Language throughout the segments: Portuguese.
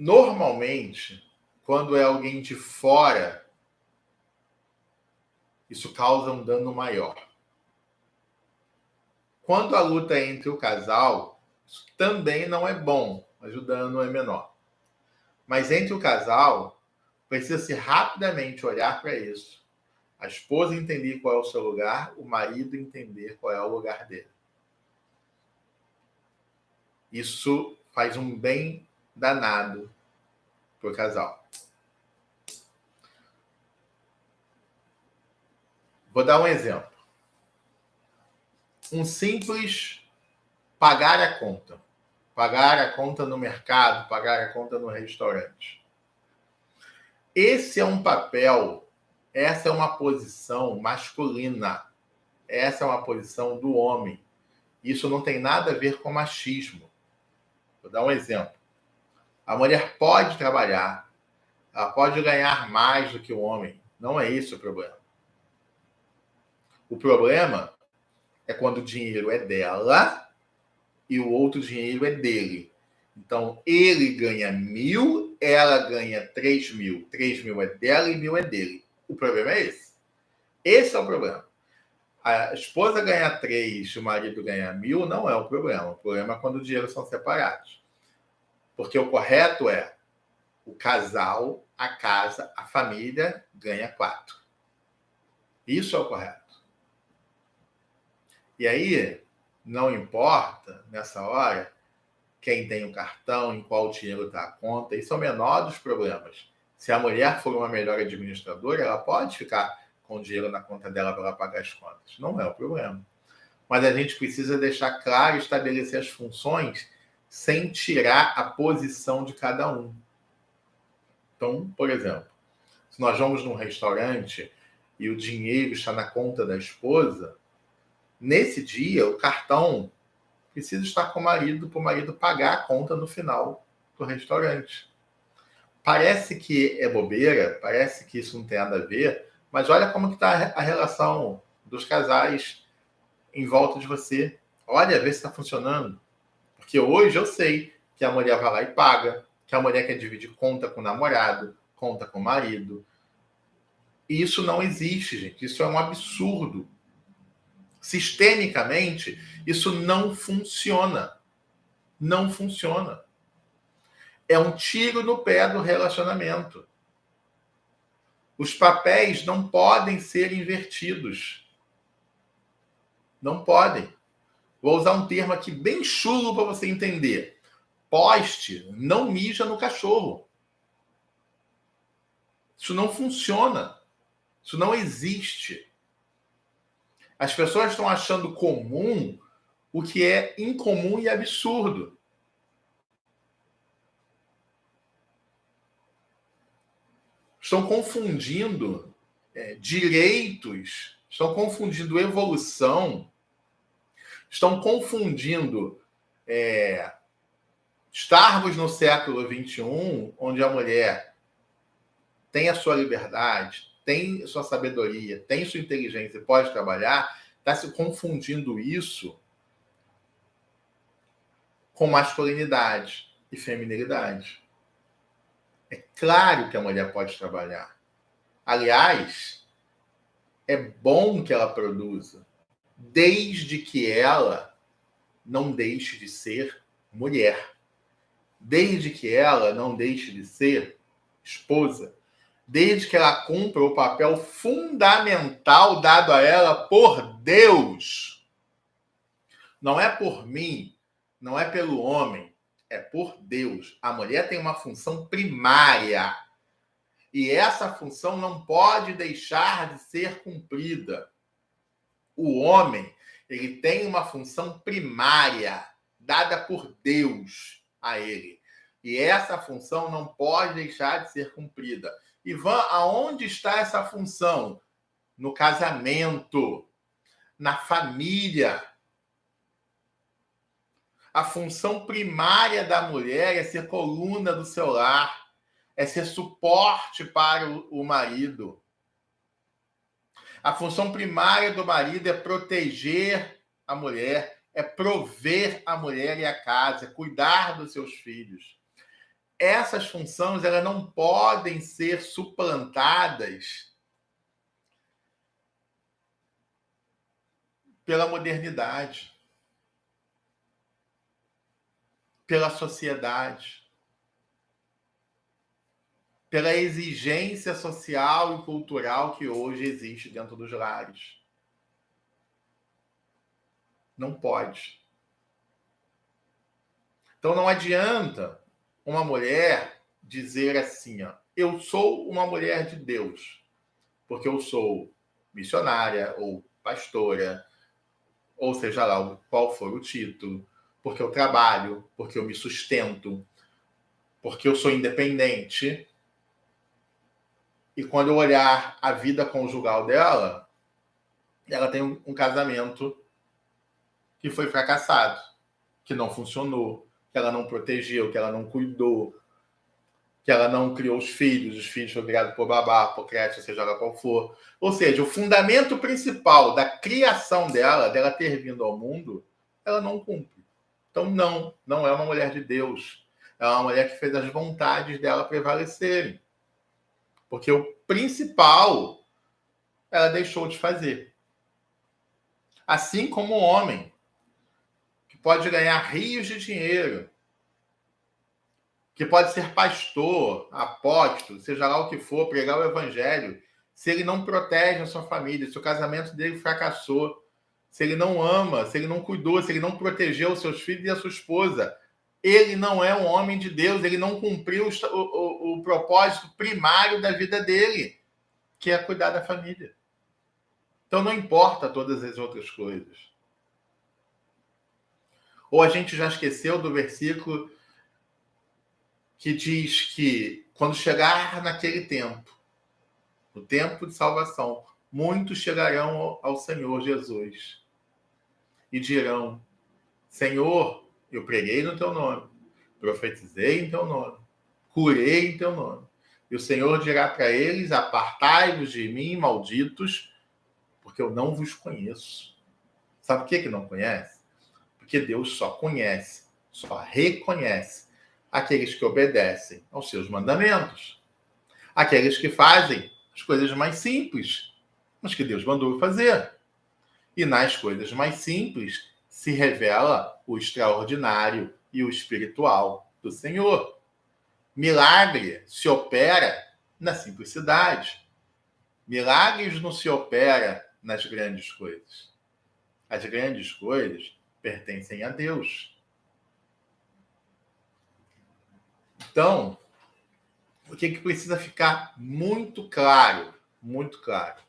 Normalmente, quando é alguém de fora, isso causa um dano maior. Quando a luta é entre o casal, isso também não é bom, mas o dano é menor. Mas entre o casal, precisa-se rapidamente olhar para isso. A esposa entender qual é o seu lugar, o marido entender qual é o lugar dele. Isso faz um bem danado para o casal. Vou dar um exemplo. Um simples pagar a conta. Pagar a conta no mercado, pagar a conta no restaurante. Esse é um papel, essa é uma posição masculina. Essa é uma posição do homem. Isso não tem nada a ver com machismo. Vou dar um exemplo. A mulher pode trabalhar, ela pode ganhar mais do que o homem. Não é esse o problema. O problema é quando o dinheiro é dela e o outro dinheiro é dele. Então, ele ganha 1.000, ela ganha 3.000. 3.000 é dela e 1.000 é dele. O problema é esse. Esse é o problema. A esposa ganha 3, o marido ganha 1.000, não é o problema. O problema é quando os dinheiros são separados. Porque o correto é o casal, a casa, a família ganha 4. Isso é o correto. E aí, não importa, nessa hora, quem tem o cartão, em qual dinheiro está a conta, isso é o menor dos problemas. Se a mulher for uma melhor administradora, ela pode ficar com o dinheiro na conta dela para ela pagar as contas. Não é o problema. Mas a gente precisa deixar claro e estabelecer as funções sem tirar a posição de cada um. Então, por exemplo, se nós vamos num restaurante e o dinheiro está na conta da esposa, nesse dia o cartão precisa estar com o marido para o marido pagar a conta no final do restaurante. Parece que é bobeira, parece que isso não tem nada a ver, mas olha como que está a relação dos casais em volta de você. Olha, vê se está funcionando. Porque hoje eu sei que a mulher vai lá e paga, que a mulher quer dividir conta com o namorado, conta com o marido. E isso não existe, gente. Isso é um absurdo. Sistemicamente, isso não funciona. Não funciona. É um tiro no pé do relacionamento. Os papéis não podem ser invertidos. Não podem. Vou usar um termo aqui bem chulo para você entender. Poste não mija no cachorro. Isso não funciona. Isso não existe. As pessoas estão achando comum o que é incomum e absurdo. Estão confundindo direitos, estão confundindo evolução, estão confundindo estarmos no século XXI, onde a mulher tem a sua liberdade, tem sua sabedoria, tem sua inteligência e pode trabalhar, está se confundindo isso com masculinidade e feminilidade. É claro que a mulher pode trabalhar. Aliás, é bom que ela produza, desde que ela não deixe de ser mulher. Desde que ela não deixe de ser esposa. Desde que ela cumpra o papel fundamental dado a ela por Deus. Não é por mim, não é pelo homem, é por Deus. A mulher tem uma função primária. E essa função não pode deixar de ser cumprida. O homem, ele tem uma função primária, dada por Deus a ele. E essa função não pode deixar de ser cumprida. Ivan, aonde está essa função? No casamento, na família. A função primária da mulher é ser coluna do seu lar, é ser suporte para o marido. A função primária do marido é proteger a mulher, é prover a mulher e a casa, é cuidar dos seus filhos. essas funções elas não podem ser suplantadas pela modernidade, pela sociedade, pela exigência social e cultural que hoje existe dentro dos lares. Não pode. Então não adianta uma mulher dizer assim, ó, eu sou uma mulher de Deus, porque eu sou missionária ou pastora, ou seja lá qual for o título, porque eu trabalho, porque eu me sustento, porque eu sou independente. E quando eu olhar a vida conjugal dela, ela tem um casamento que foi fracassado, que não funcionou, que ela não protegeu, que ela não cuidou, que ela não criou os filhos foram criados por babá, por creche, seja lá qual for. Ou seja, o fundamento principal da criação dela ter vindo ao mundo, ela não cumpre. Então, não é uma mulher de Deus. É uma mulher que fez as vontades dela prevalecerem. Porque o principal ela deixou de fazer. Assim como o homem, que pode ganhar rios de dinheiro, que pode ser pastor, apóstolo, seja lá o que for, pregar o evangelho, se ele não protege a sua família, se o casamento dele fracassou, se ele não ama, se ele não cuidou, se ele não protegeu os seus filhos e a sua esposa, ele não é um homem de Deus, ele não cumpriu o propósito primário da vida dele, que é cuidar da família. Então não importa todas as outras coisas. Ou a gente já esqueceu do versículo que diz que quando chegar naquele tempo, o tempo de salvação, muitos chegarão ao Senhor Jesus e dirão, Senhor, eu preguei no teu nome, profetizei em teu nome, curei em teu nome. E o Senhor dirá para eles, apartai-vos de mim, malditos, porque eu não vos conheço. Sabe por que não conhece? Porque Deus só conhece, só reconhece aqueles que obedecem aos seus mandamentos. Aqueles que fazem as coisas mais simples, mas que Deus mandou fazer. E nas coisas mais simples se revela o extraordinário e o espiritual do Senhor. Milagre se opera na simplicidade. Milagres não se opera nas grandes coisas. As grandes coisas pertencem a Deus. Então, o que precisa ficar muito claro? Muito claro.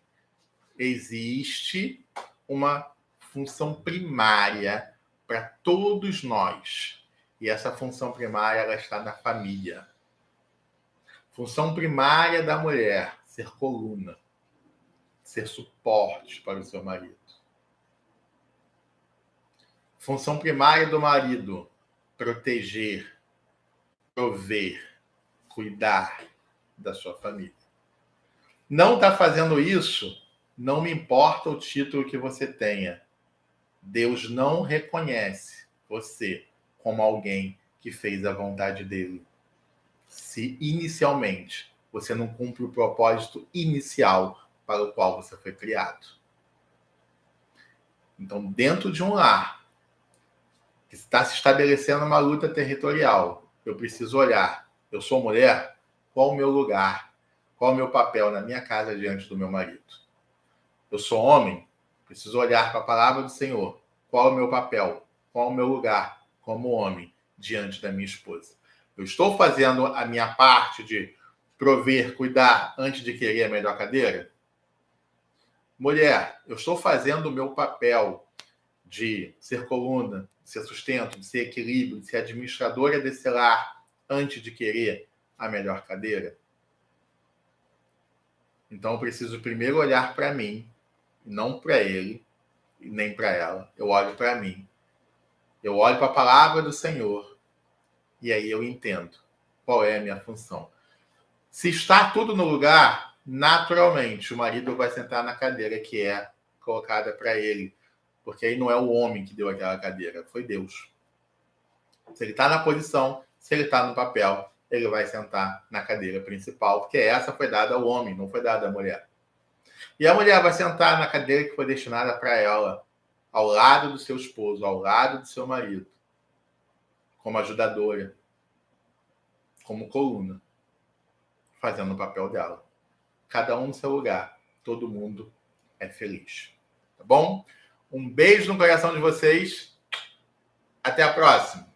Existe uma função primária para todos nós. E essa função primária ela está na família. Função primária da mulher, ser coluna, ser suporte para o seu marido. Função primária do marido, proteger, prover, cuidar da sua família. Não está fazendo isso, não me importa o título que você tenha. Deus não reconhece você como alguém que fez a vontade dele. Se inicialmente você não cumpre o propósito inicial para o qual você foi criado. Então, dentro de um lar que está se estabelecendo uma luta territorial, eu preciso olhar, eu sou mulher, qual o meu lugar? Qual o meu papel na minha casa diante do meu marido? Eu sou homem, preciso olhar para a palavra do Senhor. Qual o meu papel? Qual o meu lugar como homem diante da minha esposa? Eu estou fazendo a minha parte de prover, cuidar antes de querer a melhor cadeira? Mulher, eu estou fazendo o meu papel de ser coluna, de ser sustento, de ser equilíbrio, de ser administradora desse lar antes de querer a melhor cadeira? Então eu preciso primeiro olhar para mim, não para ele, nem para ela. Eu olho para mim. Eu olho para a palavra do Senhor e aí eu entendo qual é a minha função. Se está tudo no lugar, naturalmente o marido vai sentar na cadeira que é colocada para ele, porque aí não é o homem que deu aquela cadeira, foi Deus. Se ele está na posição, se ele está no papel, ele vai sentar na cadeira principal, porque essa foi dada ao homem, não foi dada à mulher. E a mulher vai sentar na cadeira que foi destinada para ela, ao lado do seu esposo, ao lado do seu marido, como ajudadora, como coluna, fazendo o papel dela. Cada um no seu lugar. Todo mundo é feliz. Tá bom? Um beijo no coração de vocês. Até a próxima.